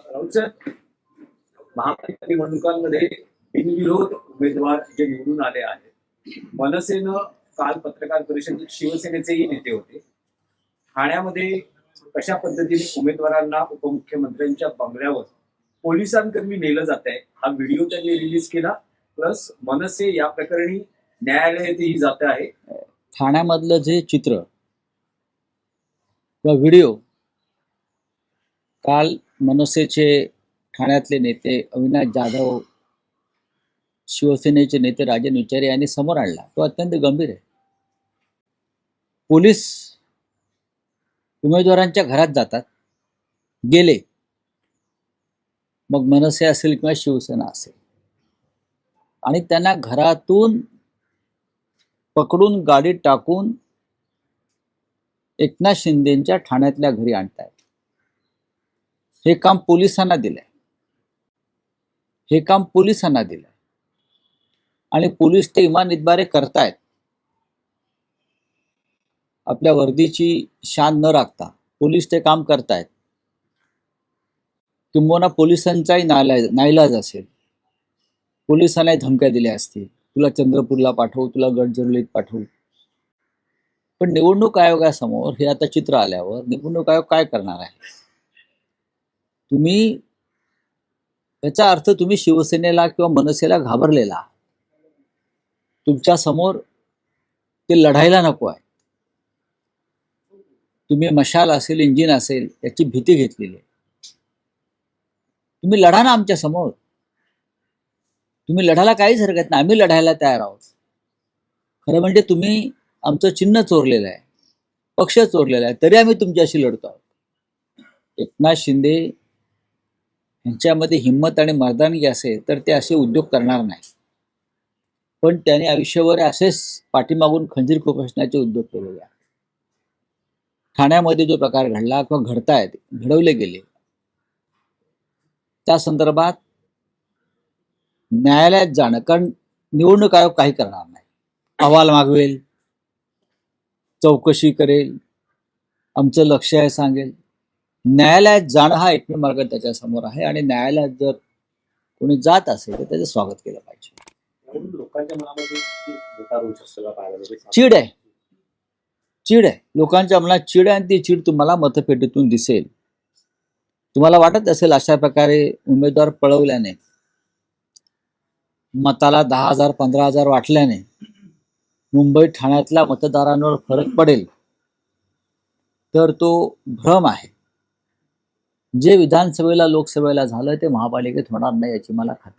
Raut sir, महापालिका निवडणुकांमध्ये बिनविरोध उमेदवार जे निवडून आले आहेत, मनसेनं काल पत्रकार परिषदेत शिवसेनेचेही नेते होते. ठाण्यामध्ये कशा पद्धतीने उमेदवारांना उपमुख्यमंत्र्यांच्या बंगल्यावर पोलिसांकर्मी नेलं जात आहे, हा व्हिडिओ त्यांनी रिलीज केला. प्लस मनसे या प्रकरणी न्यायालयातही जात आहे. ठाण्यामधलं जे चित्र किंवा व्हिडिओ काल मनसेचे ठाण्यातले नेते अविनाश जाधव, शिवसेनेचे नेते राजन विचारे यांनी समोर आणला, तो अत्यंत गंभीर आहे. पोलीस उमेदवारांच्या घरात जातात, गेले, मग मनसे असेल किंवा शिवसेना असेल, आणि त्यांना घरातून पकडून गाडीत टाकून एकनाथ शिंदेच्या ठाण्यातल्या घरी आणतायत. हे काम पोलिसांना दिलंय, हे काम पोलिसांना दिलंय, आणि पोलीस ते इमान इतबारे करतायत. आपल्या वर्दीची शान न राखता पोलीस ते काम करतायत. किंबहुना पोलिसांचाही नाईलाज असेल, पोलिसांनाही धमक्या दिल्या असतील, तुला चंद्रपूरला पाठवू, तुला गडचिरोलीत पाठवू. पण निवडणूक आयोगासमोर हे आता चित्र आल्यावर निवडणूक आयोग काय करणार आहे? तुम्ही याचा अर्थ तुम्ही शिवसेनेला किंवा मनसेला घाबरलेला, तुमच्या समोर ते लढायला नको आहे. तुम्ही मशाल असेल, इंजिन असेल, याची भीती घेतलेली आहे. तुम्ही लढा ना आमच्या समोर, तुम्ही लढायला काहीच हरकत नाही, आम्ही लढायला तयार आहोत. खरं म्हणजे तुम्ही आमचं चिन्ह चोरलेलं आहे, पक्ष चोरलेला आहे, तरी आम्ही तुमच्याशी लढतो आहोत. एकनाथ शिंदे यांच्यामध्ये हिंमत आणि मर्दानगी असेल तर ते असे उद्योग करणार नाही. पण त्याने आयुष्यभर असेच पाठीमागून खंजीर खुपसण्याचे उद्योग केलेले आहेत. ठाण्यामध्ये जो प्रकार घडला किंवा घडतायत, घडवले गेले, त्या संदर्भात न्यायालयात जाणं, कारण निवडणूक आयोग काही करणार नाही. अहवाल मागवेल, चौकशी करेल, आमचं लक्ष आहे सांगेल. न्यायालयात जाणं हा एकमेव मार्ग त्याच्या समोर आहे, आणि न्यायालयात जर कोणी जात असेल तर त्याचं स्वागत केलं पाहिजे. लोकांच्या मनामध्ये चीड आहे, चीड आहे, लोकांच्या मनात चीड आहे, आणि ती चीड तुम्हाला मतपेटीतून दिसेल. तुम्हाला वाटत असेल अशा प्रकारे उमेदवार पळवल्याने, मताला 10,000 15,000 वाटल्याने मुंबई ठाण्यातल्या मतदारांवर फरक पडेल, तर तो भ्रम आहे. जे विधानसभेला लोकसभेला झालं ते महापालिकेत होणार नाही याची मला खात्री.